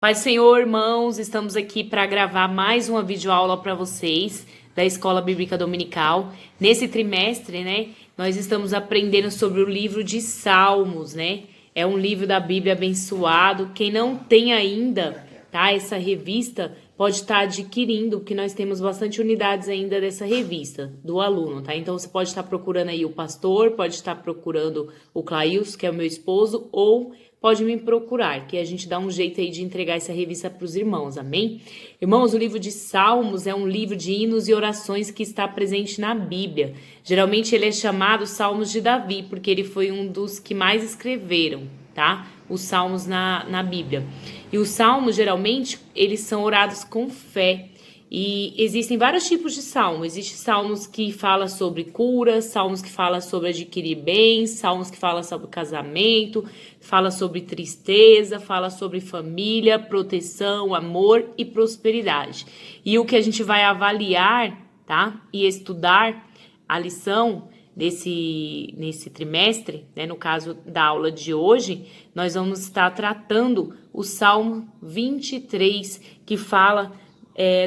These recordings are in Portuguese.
Pai Senhor, irmãos, estamos aqui para gravar mais uma videoaula para vocês da Escola Bíblica Dominical. Nesse trimestre, né, nós estamos aprendendo sobre o livro de Salmos, né? É um livro da Bíblia abençoado. Quem não tem ainda, tá, essa revista, pode estar adquirindo, porque nós temos bastante unidades ainda dessa revista, do aluno, tá? Então você pode estar procurando aí o pastor, pode estar procurando o Clails, que é o meu esposo, ou pode me procurar, que a gente dá um jeito aí de entregar essa revista para os irmãos, amém? Irmãos, o livro de Salmos é um livro de hinos e orações que está presente na Bíblia. Geralmente ele é chamado Salmos de Davi, porque ele foi um dos que mais escreveram, tá? Os salmos na Bíblia. E os salmos, geralmente, eles são orados com fé. E existem vários tipos de salmos. Existem salmos que falam sobre cura, salmos que falam sobre adquirir bens, salmos que falam sobre casamento, fala sobre tristeza, fala sobre família, proteção, amor e prosperidade. E o que a gente vai avaliar, tá? E estudar a lição nesse trimestre, né, no caso da aula de hoje, nós vamos estar tratando o Salmo 23, que fala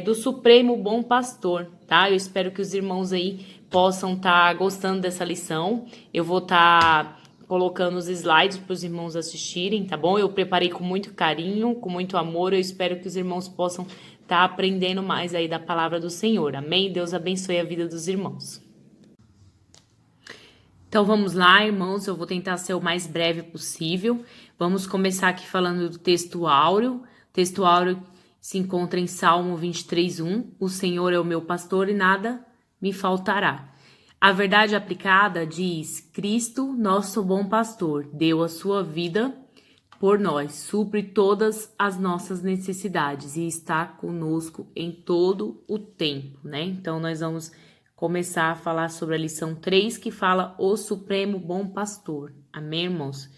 do Supremo Bom Pastor, tá? Eu espero que os irmãos aí possam estar gostando dessa lição. Eu vou estar colocando os slides para os irmãos assistirem, tá bom? Eu preparei com muito carinho, com muito amor. Eu espero que os irmãos possam estar aprendendo mais aí da palavra do Senhor. Amém? Deus abençoe a vida dos irmãos. Então vamos lá, irmãos, eu vou tentar ser o mais breve possível. Vamos começar aqui falando do texto áureo. O texto áureo se encontra em Salmo 23:1. O Senhor é o meu pastor e nada me faltará. A verdade aplicada diz: Cristo, nosso bom pastor, deu a sua vida por nós, supre todas as nossas necessidades e está conosco em todo o tempo, né? Então nós vamos começar a falar sobre a lição 3, que fala o Supremo Bom Pastor. Amém, irmãos?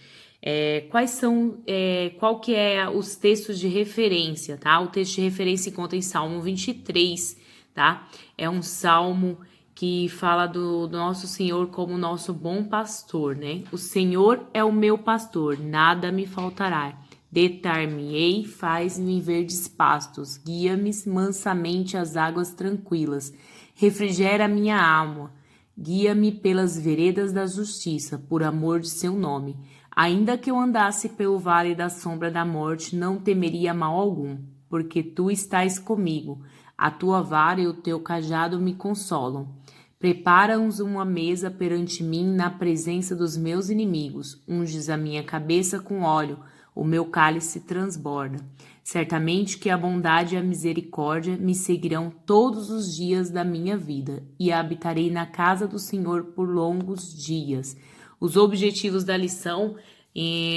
Qual que é os textos de referência, tá? O texto de referência se encontra em Salmo 23, tá? É um salmo que fala do nosso Senhor como nosso bom pastor, né? O Senhor é o meu pastor, nada me faltará. Deitar-me-ei, faz-me verdes pastos, guia-me mansamente às águas tranquilas, refrigera minha alma, guia-me pelas veredas da justiça, por amor de seu nome. Ainda que eu andasse pelo vale da sombra da morte, não temeria mal algum, porque tu estás comigo, a tua vara e o teu cajado me consolam. Prepara-nos uma mesa perante mim na presença dos meus inimigos, unges a minha cabeça com óleo, o meu cálice transborda. Certamente que a bondade e a misericórdia me seguirão todos os dias da minha vida, e habitarei na casa do Senhor por longos dias. Os objetivos da lição,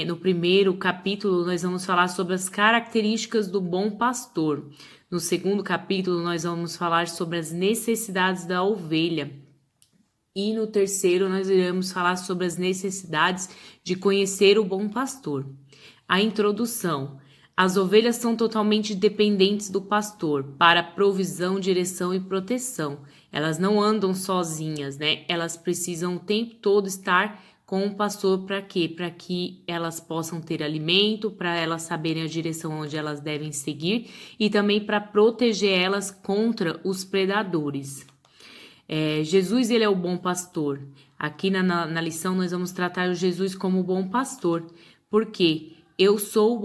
no primeiro capítulo, nós vamos falar sobre as características do bom pastor. No segundo capítulo, nós vamos falar sobre as necessidades da ovelha. E no terceiro, nós iremos falar sobre as necessidades de conhecer o bom pastor. A introdução. As ovelhas são totalmente dependentes do pastor para provisão, direção e proteção. Elas não andam sozinhas, né? Elas precisam o tempo todo estar com o pastor para quê? Para que elas possam ter alimento, para elas saberem a direção onde elas devem seguir e também para proteger elas contra os predadores. Jesus, ele é o bom pastor. Aqui na lição nós vamos tratar o Jesus como o bom pastor. Por quê? Eu sou o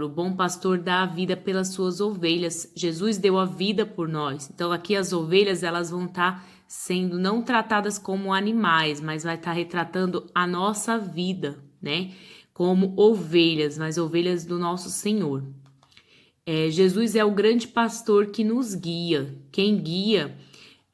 bom pastor dá a vida pelas suas ovelhas. Jesus deu a vida por nós. Então aqui as ovelhas elas vão estar sendo não tratadas como animais, mas vai estar retratando a nossa vida, né? Como ovelhas, mas ovelhas do nosso Senhor. Jesus é o grande pastor que nos guia. Quem guia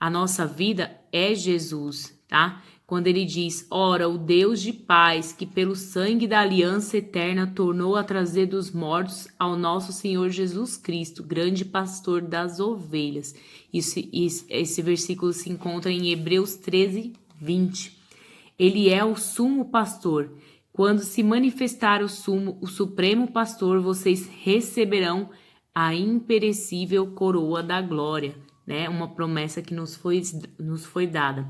a nossa vida é Jesus, tá? Quando ele diz, ora, o Deus de paz, que pelo sangue da aliança eterna tornou a trazer dos mortos ao nosso Senhor Jesus Cristo, grande pastor das ovelhas. Esse versículo se encontra em Hebreus 13:20. Ele é o sumo pastor. Quando se manifestar o supremo pastor, vocês receberão a imperecível coroa da glória, né? Uma promessa que nos foi dada.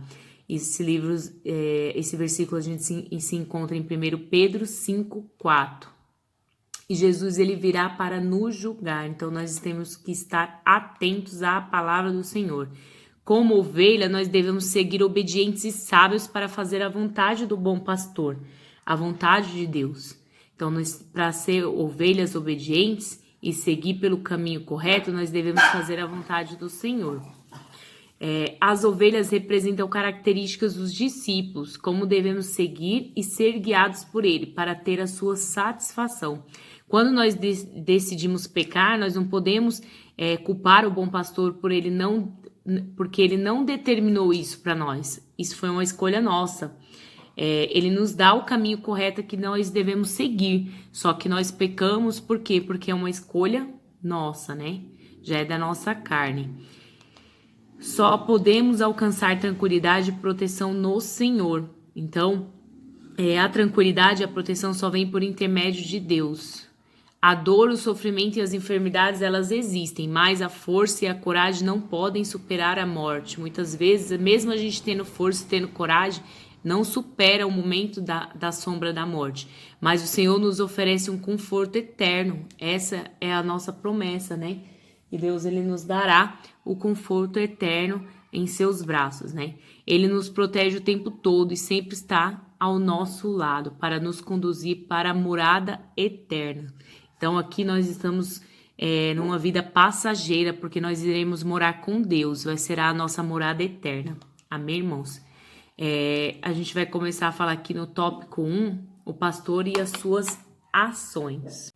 Esse versículo a gente se encontra em 1 Pedro 5:4. e Jesus ele virá para nos julgar. Então nós temos que estar atentos à palavra do Senhor. Como ovelha, nós devemos seguir obedientes e sábios para fazer a vontade do bom pastor, a vontade de Deus. Então, para ser ovelhas obedientes e seguir pelo caminho correto, nós devemos fazer a vontade do Senhor. As ovelhas representam características dos discípulos, como devemos seguir e ser guiados por ele, para ter a sua satisfação. Quando nós decidimos pecar, nós não podemos culpar o bom pastor porque ele não determinou isso para nós. Isso foi uma escolha nossa. Ele nos dá o caminho correto que nós devemos seguir. Só que nós pecamos, por quê? Porque é uma escolha nossa, né? Já é da nossa carne. Só podemos alcançar tranquilidade e proteção no Senhor. Então, a tranquilidade e a proteção só vem por intermédio de Deus. A dor, o sofrimento e as enfermidades, elas existem, mas a força e a coragem não podem superar a morte. Muitas vezes, mesmo a gente tendo força e tendo coragem, não supera o momento da sombra da morte. Mas o Senhor nos oferece um conforto eterno. Essa é a nossa promessa, né? E Deus, ele nos dará o conforto eterno em seus braços, né? Ele nos protege o tempo todo e sempre está ao nosso lado para nos conduzir para a morada eterna. Então, aqui nós estamos numa vida passageira, porque nós iremos morar com Deus, vai ser a nossa morada eterna. Amém, irmãos? A gente vai começar a falar aqui no tópico 1, o pastor e as suas ações.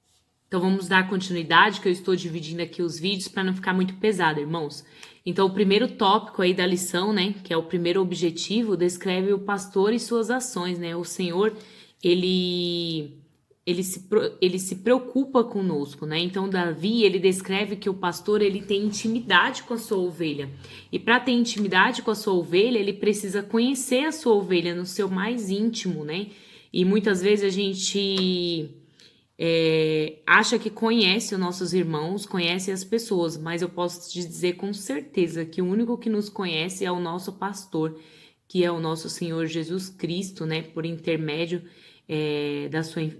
Então, vamos dar continuidade, que eu estou dividindo aqui os vídeos para não ficar muito pesado, irmãos. Então, o primeiro tópico aí da lição, né, que é o primeiro objetivo, descreve o pastor e suas ações, né? O Senhor, ele se preocupa conosco, né? Então, Davi, ele descreve que o pastor, ele tem intimidade com a sua ovelha. E para ter intimidade com a sua ovelha, ele precisa conhecer a sua ovelha no seu mais íntimo, né? E muitas vezes a gente acha que conhece os nossos irmãos, conhece as pessoas, mas eu posso te dizer com certeza que o único que nos conhece é o nosso pastor, que é o nosso Senhor Jesus Cristo, né? Por intermédio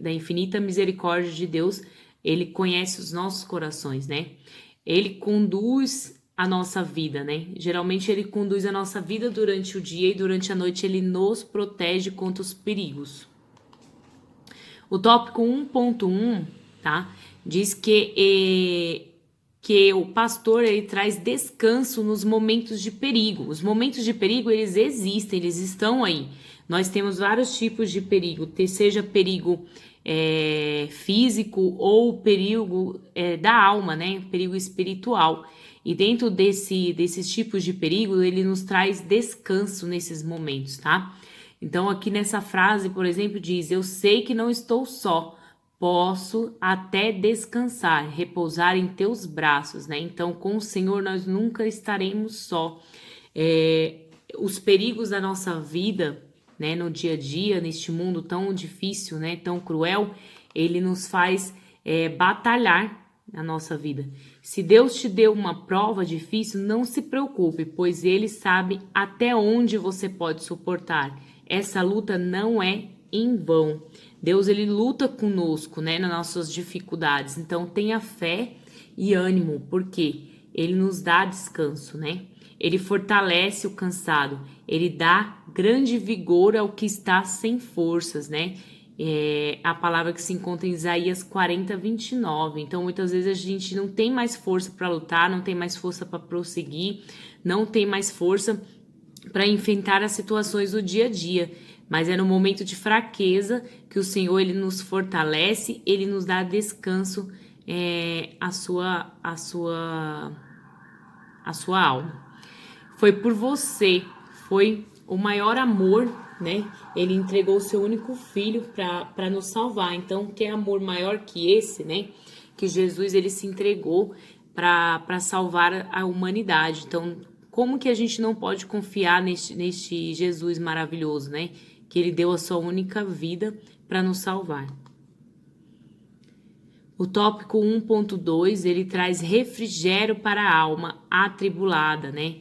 da infinita misericórdia de Deus, ele conhece os nossos corações, né? Ele conduz a nossa vida, né? Geralmente ele conduz a nossa vida durante o dia e durante a noite ele nos protege contra os perigos. O tópico 1.1, tá? Diz que o pastor, ele traz descanso nos momentos de perigo. Os momentos de perigo, eles existem, eles estão aí. Nós temos vários tipos de perigo, seja perigo físico ou perigo da alma, né? Perigo espiritual. E dentro desses tipos de perigo, ele nos traz descanso nesses momentos, tá? Então, aqui nessa frase, por exemplo, diz: eu sei que não estou só, posso até descansar, repousar em teus braços, né? Então, com o Senhor, nós nunca estaremos só. Os perigos da nossa vida, né, no dia a dia, neste mundo tão difícil, né, tão cruel, ele nos faz batalhar na nossa vida. Se Deus te deu uma prova difícil, não se preocupe, pois ele sabe até onde você pode suportar. Essa luta não é em vão. Deus, ele luta conosco, né, nas nossas dificuldades. Então, tenha fé e ânimo, porque ele nos dá descanso, né? Ele fortalece o cansado, ele dá grande vigor ao que está sem forças, né? A palavra que se encontra em Isaías 40:29. Então, muitas vezes a gente não tem mais força para lutar, não tem mais força para prosseguir, não tem mais força para enfrentar as situações do dia a dia, mas é no momento de fraqueza que o Senhor, ele nos fortalece, ele nos dá descanso à sua alma. Foi por você, foi o maior amor, né? Ele entregou o seu único filho para nos salvar. Então, que amor maior que esse, né? Que Jesus, ele se entregou para salvar a humanidade. Então, como que a gente não pode confiar neste Jesus maravilhoso, né? Que ele deu a sua única vida para nos salvar. O tópico 1.2, ele traz refrigério para a alma atribulada, né?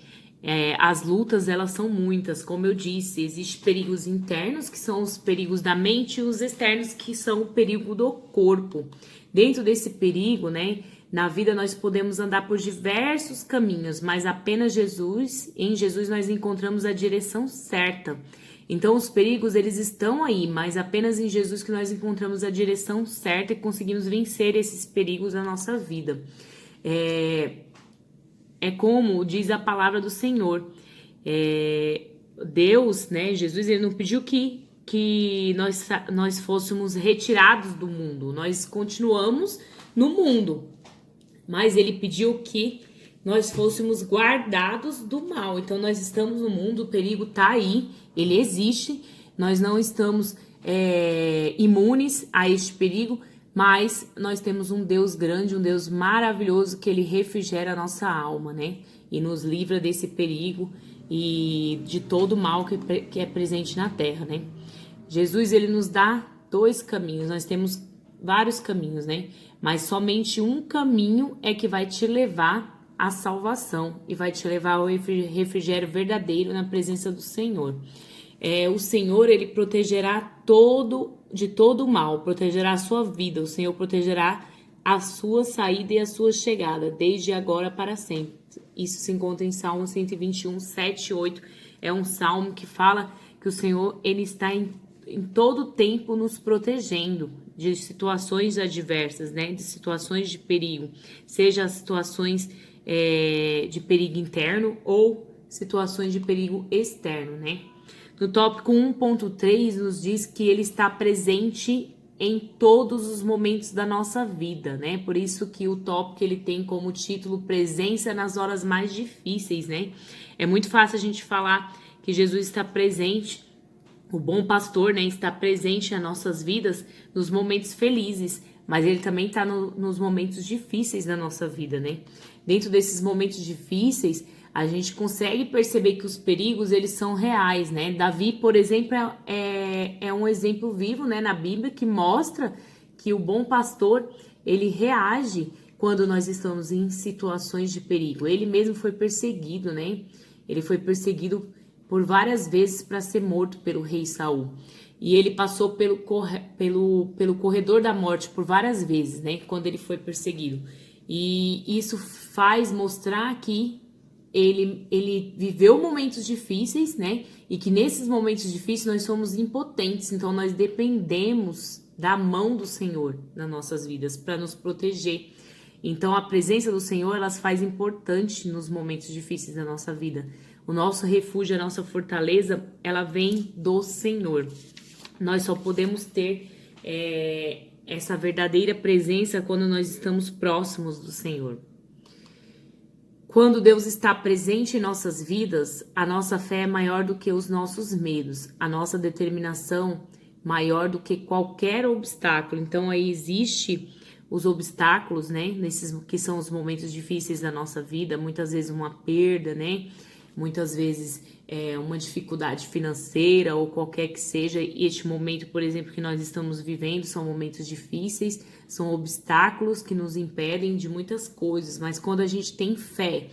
As lutas, elas são muitas, como eu disse, existem perigos internos, que são os perigos da mente, e os externos, que são o perigo do corpo. Dentro desse perigo, né, na vida nós podemos andar por diversos caminhos, mas apenas em Jesus nós encontramos a direção certa. Então os perigos eles estão aí, mas apenas em Jesus que nós encontramos a direção certa e conseguimos vencer esses perigos na nossa vida. É como diz a palavra do Senhor. Deus, né, Jesus, ele não pediu que nós fôssemos retirados do mundo. Nós continuamos no mundo, mas ele pediu que nós fôssemos guardados do mal. Então nós estamos no mundo, o perigo tá aí, ele existe, nós não estamos imunes a este perigo, mas nós temos um Deus grande, um Deus maravilhoso que ele refrigera a nossa alma, né? E nos livra desse perigo e de todo o mal que é presente na terra, né? Jesus, ele nos dá 2 caminhos, nós temos vários caminhos, né? Mas somente um caminho é que vai te levar à salvação e vai te levar ao refrigério verdadeiro na presença do Senhor. O Senhor, ele protegerá de todo o mal, protegerá a sua vida, o Senhor protegerá a sua saída e a sua chegada, desde agora para sempre. Isso se encontra em Salmo 121, 7 e 8. É um salmo que fala que o Senhor, ele está em todo tempo nos protegendo de situações adversas, né? De situações de perigo, seja situações de perigo interno ou situações de perigo externo, né? No tópico 1.3 nos diz que ele está presente em todos os momentos da nossa vida, né? Por isso que o tópico ele tem como título Presença nas horas mais difíceis, né? É muito fácil a gente falar que Jesus está presente, o bom pastor, né, está presente nas nossas vidas nos momentos felizes, mas ele também está nos momentos difíceis da nossa vida, né? Dentro desses momentos difíceis, a gente consegue perceber que os perigos, eles são reais, né? Davi, por exemplo, é um exemplo vivo, né, na Bíblia, que mostra que o bom pastor, ele reage quando nós estamos em situações de perigo. Ele mesmo foi perseguido, né? Ele foi perseguido por várias vezes para ser morto pelo rei Saul. E ele passou pelo corredor da morte por várias vezes, né? Quando ele foi perseguido. E isso faz mostrar que ele viveu momentos difíceis, né? E que nesses momentos difíceis nós somos impotentes. Então nós dependemos da mão do Senhor nas nossas vidas para nos proteger. Então a presença do Senhor, ela se faz importante nos momentos difíceis da nossa vida. O nosso refúgio, a nossa fortaleza, ela vem do Senhor. Nós só podemos ter essa verdadeira presença quando nós estamos próximos do Senhor. Quando Deus está presente em nossas vidas, a nossa fé é maior do que os nossos medos, a nossa determinação maior do que qualquer obstáculo. Então aí existe os obstáculos, né? Nesses que são os momentos difíceis da nossa vida, muitas vezes uma perda, né? Muitas vezes uma dificuldade financeira ou qualquer que seja. E este momento, por exemplo, que nós estamos vivendo são momentos difíceis, são obstáculos que nos impedem de muitas coisas. Mas quando a gente tem fé,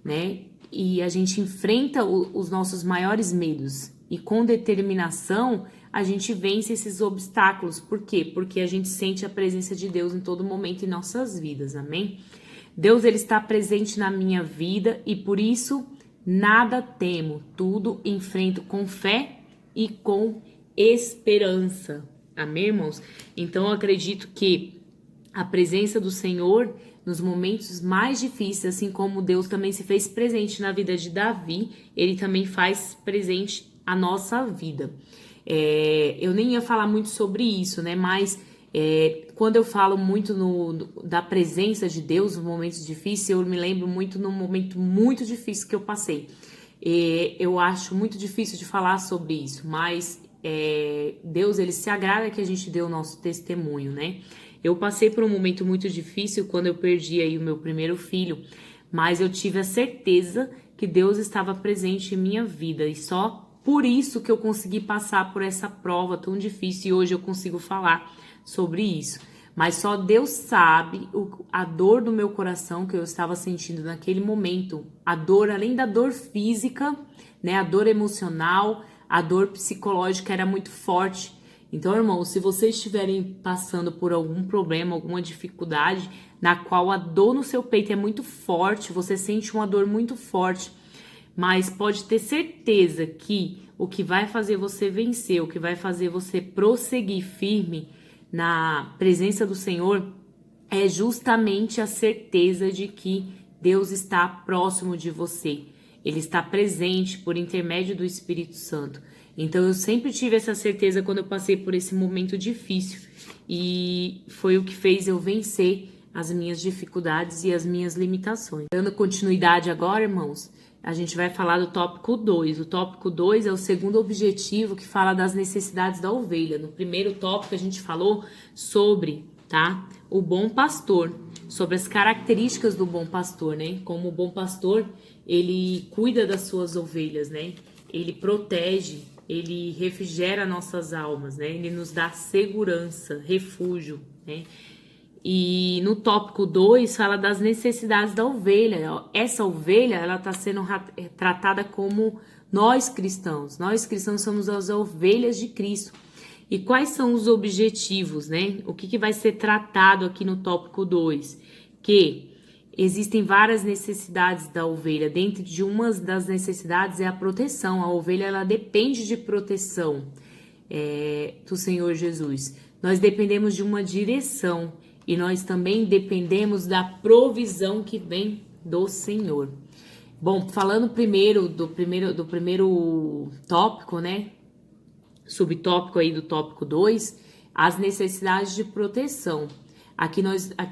né, e a gente enfrenta os nossos maiores medos e com determinação, a gente vence esses obstáculos. Por quê? Porque a gente sente a presença de Deus em todo momento em nossas vidas, amém? Deus, ele está presente na minha vida e por isso nada temo, tudo enfrento com fé e com esperança. Amém, irmãos? Então eu acredito que a presença do Senhor nos momentos mais difíceis, assim como Deus também se fez presente na vida de Davi, ele também faz presente a nossa vida. Eu nem ia falar muito sobre isso, né? Mas quando eu falo muito da presença de Deus nos momentos difíceis, eu me lembro muito num momento muito difícil que eu passei. Eu acho muito difícil de falar sobre isso, mas Deus, ele se agrada que a gente dê o nosso testemunho, né? Eu passei por um momento muito difícil quando eu perdi aí o meu primeiro filho, mas eu tive a certeza que Deus estava presente em minha vida e só por isso que eu consegui passar por essa prova tão difícil e hoje eu consigo falar sobre isso. Mas só Deus sabe a dor do meu coração que eu estava sentindo naquele momento. A dor, além da dor física, né, a dor emocional, a dor psicológica era muito forte. Então, irmãos, se vocês estiverem passando por algum problema, alguma dificuldade, na qual a dor no seu peito é muito forte, você sente uma dor muito forte, mas pode ter certeza que o que vai fazer você vencer, o que vai fazer você prosseguir firme na presença do Senhor é justamente a certeza de que Deus está próximo de você. Ele está presente por intermédio do Espírito Santo. Então eu sempre tive essa certeza quando eu passei por esse momento difícil e foi o que fez eu vencer as minhas dificuldades e as minhas limitações. Dando continuidade agora, irmãos, a gente vai falar do tópico 2. O tópico 2 é o segundo objetivo que fala das necessidades da ovelha. No primeiro tópico a gente falou sobre, tá, o bom pastor, sobre as características do bom pastor, né? Como o bom pastor, ele cuida das suas ovelhas, né? Ele protege, ele refrigera nossas almas, né? Ele nos dá segurança, refúgio, né? E no tópico 2 fala das necessidades da ovelha. Essa ovelha, ela está sendo tratada como nós cristãos. Nós cristãos somos as ovelhas de Cristo. E quais são os objetivos, né? O que vai ser tratado aqui no tópico 2? Que existem várias necessidades da ovelha. Dentro de uma das necessidades é a proteção. A ovelha, ela depende de proteção do Senhor Jesus. Nós dependemos de uma direção. E nós também dependemos da provisão que vem do Senhor. Bom, falando primeiro do primeiro tópico, né? Subtópico aí do tópico 2, as necessidades de proteção. Aqui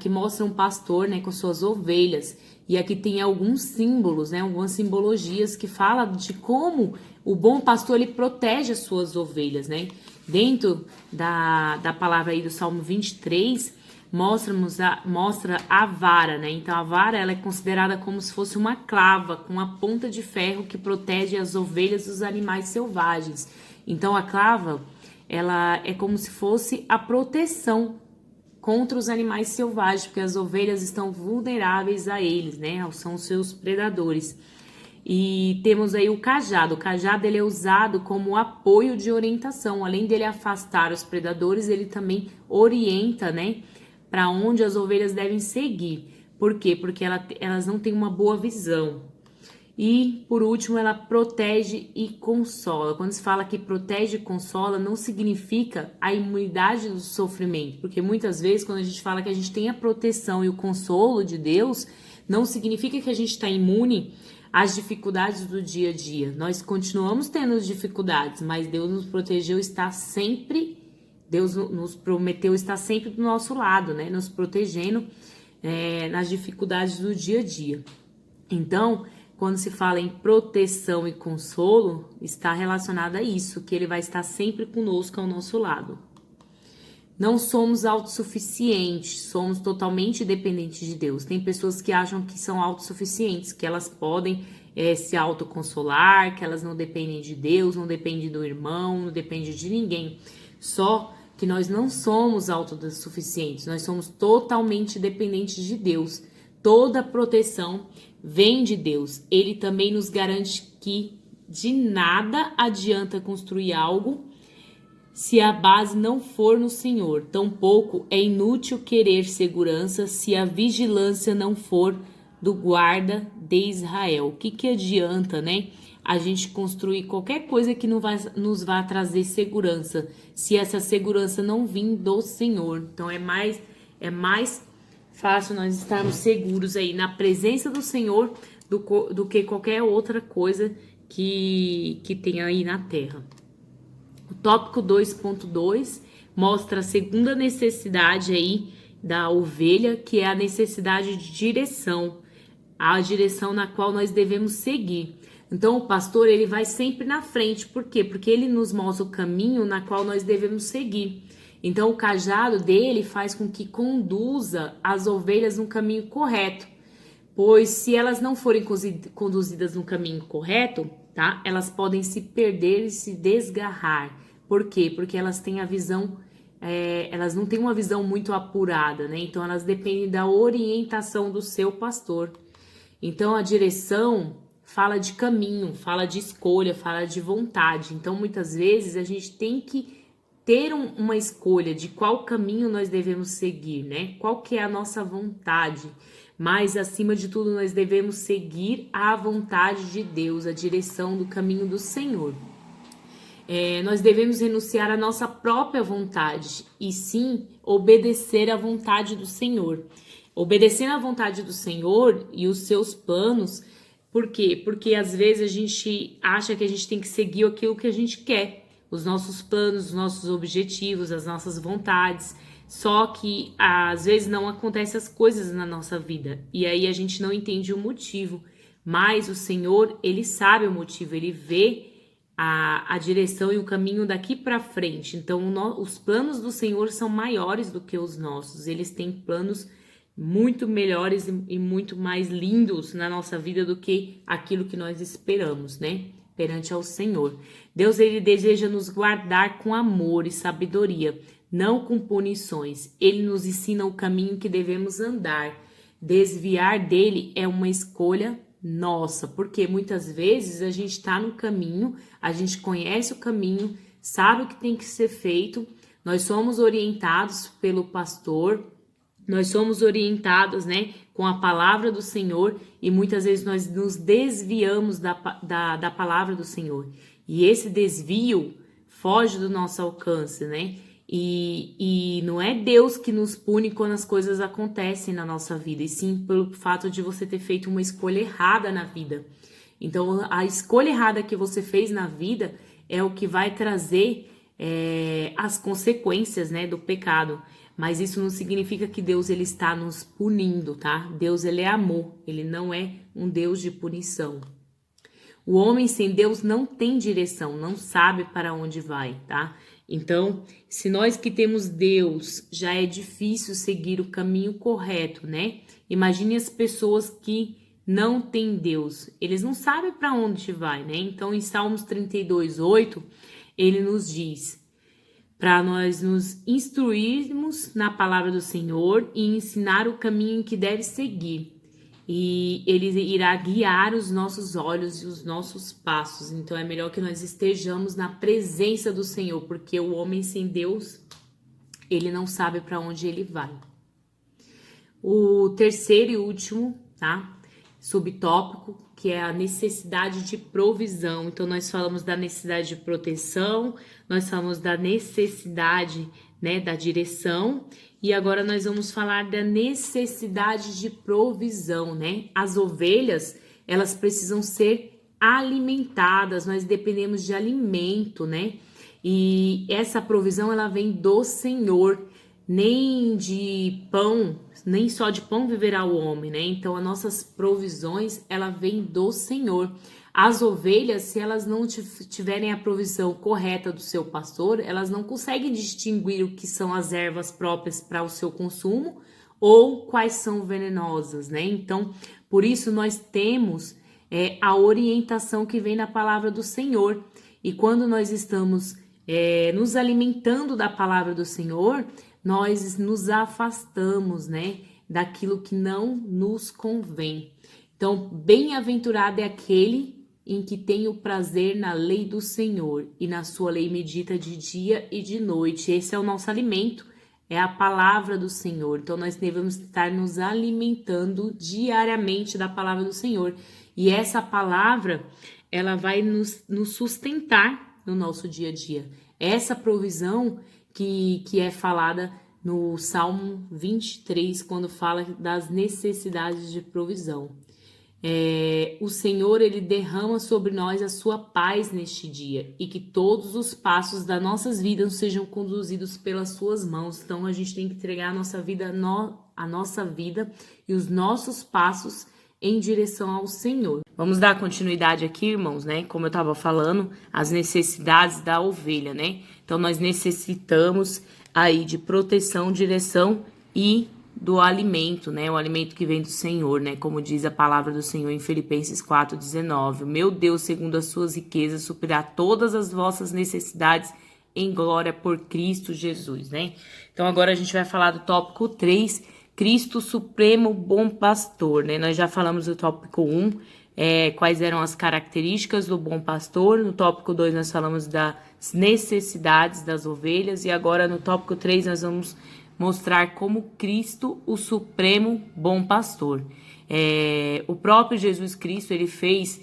mostra um pastor, né, com suas ovelhas. E aqui tem alguns símbolos, né, algumas simbologias que falam de como o bom pastor ele protege as suas ovelhas, né? Dentro da palavra aí do Salmo 23, mostra a vara, né? Então a vara ela é considerada como se fosse uma clava com uma ponta de ferro que protege as ovelhas dos animais selvagens. Então a clava ela é como se fosse a proteção contra os animais selvagens, porque as ovelhas estão vulneráveis a eles, né? São os seus predadores. E temos aí o cajado. O cajado ele é usado como apoio de orientação. Além dele afastar os predadores, ele também orienta, né, para onde as ovelhas devem seguir. Por quê? Porque elas não têm uma boa visão. E, por último, ela protege e consola. Quando se fala que protege e consola, não significa a imunidade do sofrimento. Porque muitas vezes, quando a gente fala que a gente tem a proteção e o consolo de Deus, não significa que a gente está imune às dificuldades do dia a dia. Nós continuamos tendo dificuldades, mas Deus nos protegeu, está sempre... Deus nos prometeu estar sempre do nosso lado, né? Nos protegendo nas dificuldades do dia a dia. Então, quando se fala em proteção e consolo, está relacionado a isso, que ele vai estar sempre conosco ao nosso lado. Não somos autossuficientes, somos totalmente dependentes de Deus. Tem pessoas que acham que são autossuficientes, que elas podem se autoconsolar, que elas não dependem de Deus, não dependem do irmão, não dependem de ninguém. Só que nós não somos autossuficientes, nós somos totalmente dependentes de Deus. Toda proteção vem de Deus. Ele também nos garante que de nada adianta construir algo se a base não for no Senhor. Tampouco é inútil querer segurança se a vigilância não for do guarda de Israel. O que adianta, né? A gente construir qualquer coisa que nos vá trazer segurança, se essa segurança não vir do Senhor. Então é mais fácil nós estarmos seguros aí na presença do Senhor do que qualquer outra coisa que tenha aí na terra. O tópico 2.2 mostra a segunda necessidade aí da ovelha, que é a necessidade de direção, a direção na qual nós devemos seguir. Então, o pastor, ele vai sempre na frente. Por quê? Porque ele nos mostra o caminho na qual nós devemos seguir. Então, o cajado dele faz com que conduza as ovelhas no caminho correto. Pois, se elas não forem conduzidas no caminho correto, tá? Elas podem se perder e se desgarrar. Por quê? Porque elas têm a visão... elas não têm uma visão muito apurada, né? Então, elas dependem da orientação do seu pastor. Então, a direção... fala de caminho, fala de escolha, fala de vontade. Então, muitas vezes, a gente tem que ter uma escolha de qual caminho nós devemos seguir, né? Qual que é a nossa vontade. Mas, acima de tudo, nós devemos seguir a vontade de Deus, a direção do caminho do Senhor. Nós devemos renunciar à nossa própria vontade e sim obedecer à vontade do Senhor. Obedecendo à vontade do Senhor e os seus planos, por quê? Porque às vezes a gente acha que a gente tem que seguir aquilo que a gente quer, os nossos planos, os nossos objetivos, as nossas vontades. Só que às vezes não acontecem as coisas na nossa vida e aí a gente não entende o motivo. Mas o Senhor, Ele sabe o motivo, Ele vê a direção e o caminho daqui para frente. Então, os planos do Senhor são maiores do que os nossos. Eles têm planos muito melhores e muito mais lindos na nossa vida do que aquilo que nós esperamos, né? Perante ao Senhor. Deus, Ele deseja nos guardar com amor e sabedoria, não com punições. Ele nos ensina o caminho que devemos andar. Desviar dele é uma escolha nossa, porque muitas vezes a gente está no caminho, a gente conhece o caminho, sabe o que tem que ser feito, nós somos orientados pelo pastor, nós somos orientados, né, com a palavra do Senhor e muitas vezes nós nos desviamos da palavra do Senhor. E esse desvio foge do nosso alcance, né? E não é Deus que nos pune quando as coisas acontecem na nossa vida, e sim pelo fato de você ter feito uma escolha errada na vida. Então, a escolha errada que você fez na vida é o que vai trazer as consequências, né, do pecado. Mas isso não significa que Deus ele está nos punindo, tá? Deus ele é amor, ele não é um Deus de punição. O homem sem Deus não tem direção, não sabe para onde vai, tá? Então, se nós que temos Deus, já é difícil seguir o caminho correto, né? Imagine as pessoas que não têm Deus, eles não sabem para onde vai, né? Então, em Salmos 32:8, ele nos diz para nós nos instruirmos na palavra do Senhor e ensinar o caminho que deve seguir. E ele irá guiar os nossos olhos e os nossos passos. Então é melhor que nós estejamos na presença do Senhor, porque o homem sem Deus, ele não sabe para onde ele vai. O terceiro e último, tá? Subtópico, que é a necessidade de provisão. Então nós falamos da necessidade de proteção, nós falamos da necessidade, né, da direção, e agora nós vamos falar da necessidade de provisão, né? As ovelhas, elas precisam ser alimentadas, nós dependemos de alimento, né? E essa provisão, ela vem do Senhor, nem de pão, nem só de pão viverá o homem, né? Então, as nossas provisões, ela vem do Senhor. As ovelhas, se elas não tiverem a provisão correta do seu pastor, elas não conseguem distinguir o que são as ervas próprias para o seu consumo ou quais são venenosas, né? Então, por isso nós temos a orientação que vem na palavra do Senhor. E quando nós estamos nos alimentando da palavra do Senhor, nós nos afastamos, né, daquilo que não nos convém. Então, bem-aventurado é aquele em que tem o prazer na lei do Senhor, e na sua lei medita de dia e de noite. Esse é o nosso alimento, é a palavra do Senhor. Então, nós devemos estar nos alimentando diariamente da palavra do Senhor. E essa palavra, ela vai nos sustentar no nosso dia a dia. Essa provisão que é falada no Salmo 23, quando fala das necessidades de provisão. O Senhor, ele derrama sobre nós a sua paz neste dia, e que todos os passos das nossas vidas sejam conduzidos pelas suas mãos. Então a gente tem que entregar a nossa vida e os nossos passos em direção ao Senhor. Vamos dar continuidade aqui, irmãos, né? Como eu estava falando, as necessidades da ovelha, né? Então nós necessitamos aí de proteção, direção e do alimento, né? O alimento que vem do Senhor, né? Como diz a palavra do Senhor em Filipenses 4:19. Meu Deus, segundo as suas riquezas, suprirá todas as vossas necessidades em glória por Cristo Jesus, né? Então agora a gente vai falar do tópico 3, Cristo Supremo Bom Pastor, né? Nós já falamos do tópico 1, quais eram as características do bom pastor. No tópico 2 nós falamos das necessidades das ovelhas e agora no tópico 3 nós vamos mostrar como Cristo, o supremo bom pastor. O próprio Jesus Cristo, ele fez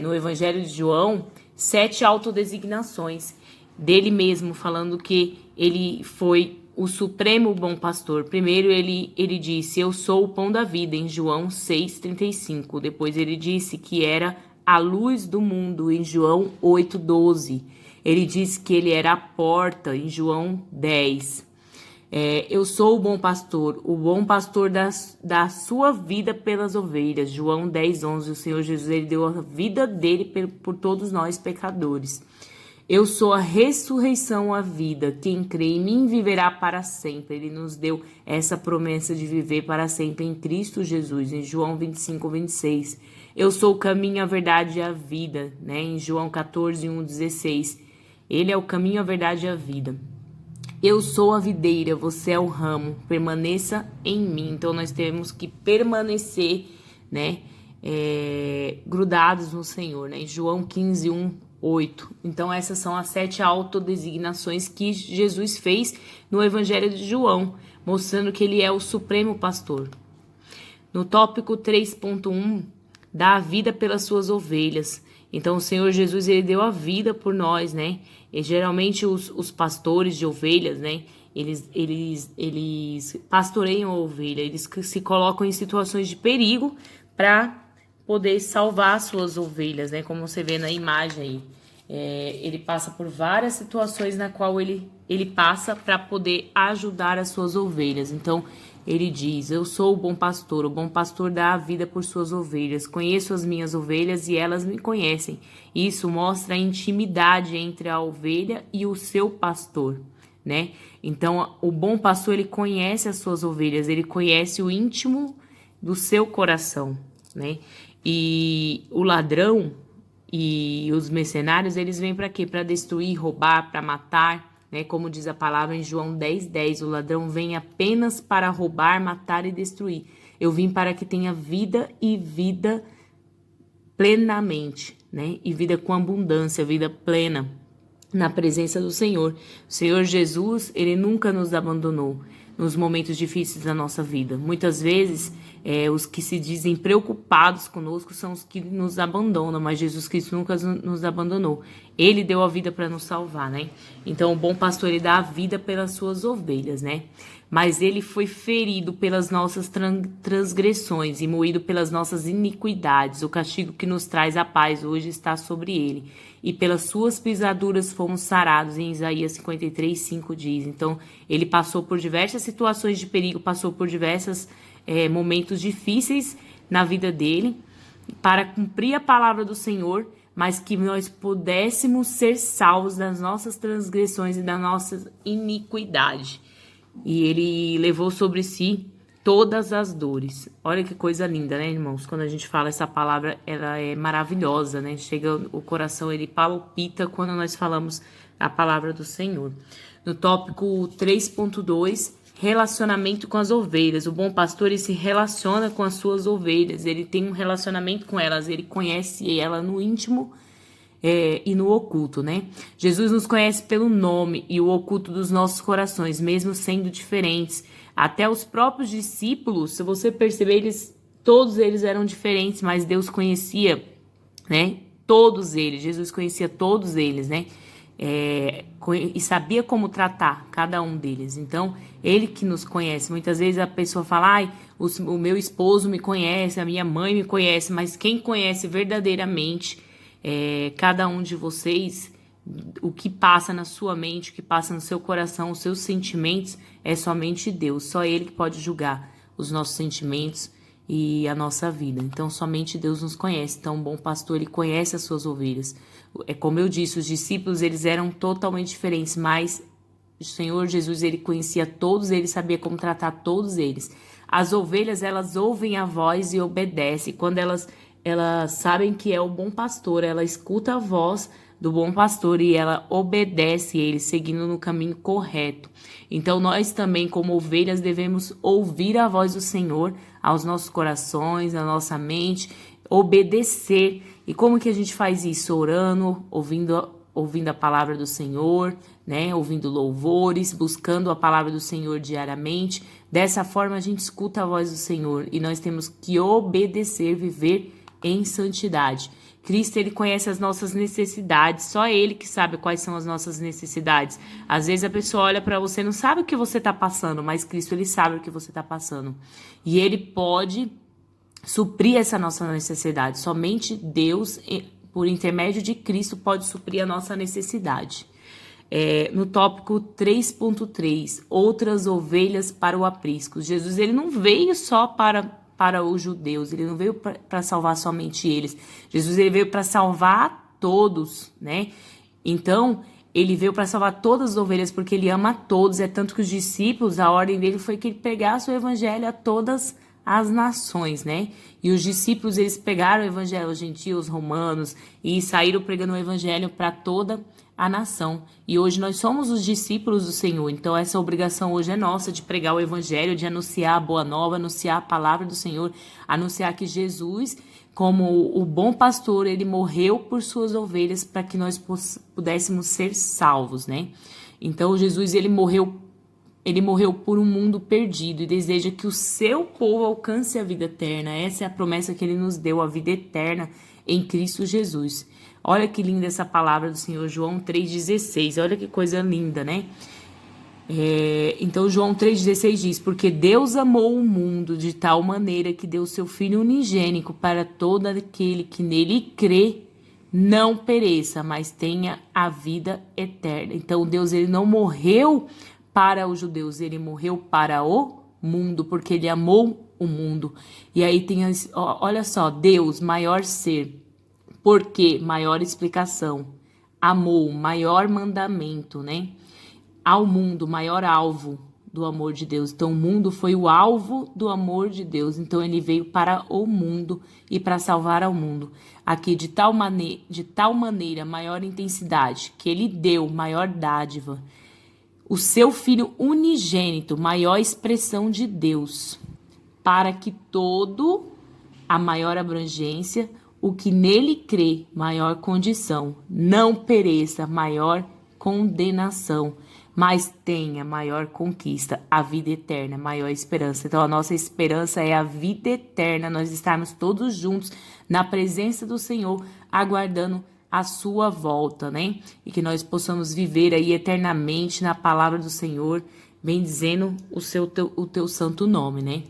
no Evangelho de João 7 autodesignações dele mesmo, falando que ele foi o supremo bom pastor. Primeiro ele disse, eu sou o pão da vida, em João 6,35. Depois ele disse que era a luz do mundo, em João 8,12. Ele disse que ele era a porta, em João 10. Eu sou o bom pastor da sua vida pelas ovelhas, João 10,11. O Senhor Jesus, ele deu a vida dele por todos nós pecadores. Eu sou a ressurreição, a vida. Quem crê em mim viverá para sempre. Ele nos deu essa promessa de viver para sempre em Cristo Jesus, em João 25:26. Eu sou o caminho, a verdade e a vida, né? Em João 14:1-16. Ele é o caminho, a verdade e a vida. Eu sou a videira, você é o ramo. Permaneça em mim. Então nós temos que permanecer, né? Grudados no Senhor, né? Em João 15:1-8. Então essas são as 7 autodesignações que Jesus fez no Evangelho de João, mostrando que ele é o supremo pastor. No tópico 3.1, dá a vida pelas suas ovelhas. Então o Senhor Jesus, ele deu a vida por nós, né? E geralmente os pastores de ovelhas, né? Eles pastoreiam a ovelha, eles se colocam em situações de perigo para poder salvar suas ovelhas, né? Como você vê na imagem aí. Ele passa por várias situações na qual ele passa para poder ajudar as suas ovelhas. Então, ele diz, eu sou o bom pastor dá a vida por suas ovelhas. Conheço as minhas ovelhas e elas me conhecem. Isso mostra a intimidade entre a ovelha e o seu pastor, né? Então, o bom pastor, ele conhece as suas ovelhas, ele conhece o íntimo do seu coração, né? E o ladrão e os mercenários, eles vêm para quê? Para destruir, roubar, para matar, né? Como diz a palavra em João 10:10, o ladrão vem apenas para roubar, matar e destruir. Eu vim para que tenha vida e vida plenamente, né? E vida com abundância, vida plena na presença do Senhor. O Senhor Jesus, ele nunca nos abandonou nos momentos difíceis da nossa vida. Muitas vezes, os que se dizem preocupados conosco são os que nos abandonam, mas Jesus Cristo nunca nos abandonou. Ele deu a vida para nos salvar, né? Então, o bom pastor, ele dá a vida pelas suas ovelhas, né? Mas ele foi ferido pelas nossas transgressões e moído pelas nossas iniquidades. O castigo que nos traz a paz hoje está sobre ele. E pelas suas pisaduras fomos sarados, em Isaías 53:5 diz. Então, ele passou por diversas situações de perigo, passou por diversos momentos difíceis na vida dele, para cumprir a palavra do Senhor, mas que nós pudéssemos ser salvos das nossas transgressões e da nossa iniquidade. E ele levou sobre si todas as dores. Olha que coisa linda, né, irmãos? Quando a gente fala essa palavra, ela é maravilhosa, né? Chega o coração, ele palpita quando nós falamos a palavra do Senhor. No tópico 3.2, relacionamento com as ovelhas. O bom pastor, ele se relaciona com as suas ovelhas, ele tem um relacionamento com elas, ele conhece ela no íntimo e no oculto, né? Jesus nos conhece pelo nome e o oculto dos nossos corações, mesmo sendo diferentes. Até os próprios discípulos, se você perceber, todos eles eram diferentes, mas Deus conhecia, né? Todos eles, Jesus conhecia todos eles, né? E sabia como tratar cada um deles. Então, ele que nos conhece. Muitas vezes a pessoa fala, o meu esposo me conhece, a minha mãe me conhece, mas quem conhece verdadeiramente cada um de vocês, o que passa na sua mente, o que passa no seu coração, os seus sentimentos, é somente Deus. Só Ele que pode julgar os nossos sentimentos e a nossa vida. Então, somente Deus nos conhece. Então, o bom pastor, ele conhece as suas ovelhas. Como eu disse, os discípulos, eles eram totalmente diferentes, mas o Senhor Jesus, ele conhecia todos eles, sabia como tratar todos eles. As ovelhas, elas ouvem a voz e obedecem. Quando elas sabem que é o bom pastor, ela escuta a voz do bom pastor e ela obedece ele, seguindo no caminho correto. Então, nós também, como ovelhas, devemos ouvir a voz do Senhor aos nossos corações, à nossa mente, Obedecer. E como que a gente faz isso? Orando, ouvindo a palavra do Senhor, né? Ouvindo louvores, buscando a palavra do Senhor diariamente. Dessa forma a gente escuta a voz do Senhor e nós temos que obedecer, viver em santidade. Cristo, ele conhece as nossas necessidades, só ele que sabe quais são as nossas necessidades. Às vezes a pessoa olha para você, não sabe o que você está passando, mas Cristo, ele sabe o que você está passando. E ele pode suprir essa nossa necessidade. Somente Deus, por intermédio de Cristo, pode suprir a nossa necessidade. No tópico 3.3, outras ovelhas para o aprisco. Jesus, ele não veio só para os judeus, ele não veio para salvar somente eles. Jesus, ele veio para salvar todos, né? Então, ele veio para salvar todas as ovelhas, porque ele ama a todos. É tanto que os discípulos, a ordem dele foi que ele pregasse o evangelho a todas as nações, né? E os discípulos, eles pegaram o evangelho aos gentios, romanos, e saíram pregando o evangelho para toda a nação. E hoje nós somos os discípulos do Senhor, então essa obrigação hoje é nossa de pregar o evangelho, de anunciar a boa nova, anunciar a palavra do Senhor, anunciar que Jesus, como o bom pastor, ele morreu por suas ovelhas para que nós pudéssemos ser salvos, né? Então Jesus, ele morreu por um mundo perdido e deseja que o seu povo alcance a vida eterna. Essa é a promessa que ele nos deu, a vida eterna em Cristo Jesus. Olha que linda essa palavra do Senhor, João 3,16. Olha que coisa linda, né? Então, João 3,16 diz: porque Deus amou o mundo de tal maneira que deu seu Filho unigênico para todo aquele que nele crê, não pereça, mas tenha a vida eterna. Então, Deus, ele não morreu para os judeus, ele morreu para o mundo, porque ele amou o mundo. E aí tem, olha só, Deus, maior ser, porque, maior explicação, amou, maior mandamento, né? Ao mundo, maior alvo do amor de Deus. Então, o mundo foi o alvo do amor de Deus. Então, ele veio para o mundo e para salvar ao mundo. Aqui, de tal maneira, maior intensidade, que ele deu, maior dádiva, o seu Filho unigênito, maior expressão de Deus, para que todo, a maior abrangência, o que nele crê, maior condição, não pereça, maior condenação, mas tenha maior conquista, a vida eterna, maior esperança. Então, a nossa esperança é a vida eterna, nós estarmos todos juntos na presença do Senhor, aguardando a sua volta, né? E que nós possamos viver aí eternamente na palavra do Senhor, bendizendo o teu santo nome, né?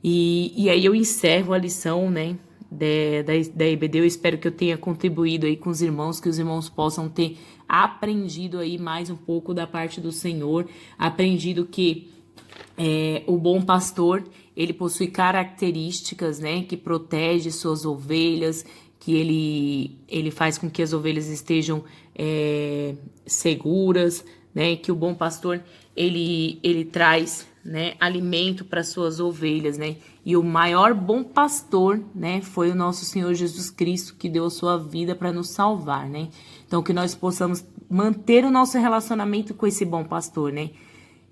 E aí eu encerro a lição, né, da EBD. Eu espero que eu tenha contribuído aí com os irmãos, que os irmãos possam ter aprendido aí mais um pouco da parte do Senhor, aprendido que o bom pastor, ele possui características, né, que protege suas ovelhas, que ele faz com que as ovelhas estejam seguras, né, que o bom pastor, ele traz, né, alimento para suas ovelhas, né, e o maior bom pastor, né, foi o nosso Senhor Jesus Cristo, que deu a sua vida para nos salvar, né, então que nós possamos manter o nosso relacionamento com esse bom pastor, né.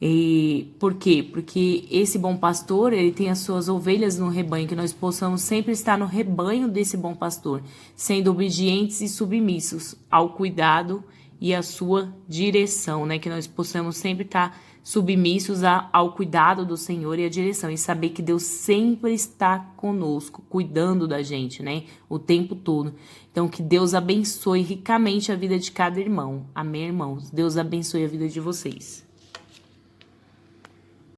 E por quê? Porque esse bom pastor, ele tem as suas ovelhas no rebanho, que nós possamos sempre estar no rebanho desse bom pastor, sendo obedientes e submissos ao cuidado e à sua direção, né? Que nós possamos sempre estar submissos ao cuidado do Senhor e à direção, e saber que Deus sempre está conosco, cuidando da gente, né? O tempo todo. Então, que Deus abençoe ricamente a vida de cada irmão. Amém, irmãos? Deus abençoe a vida de vocês.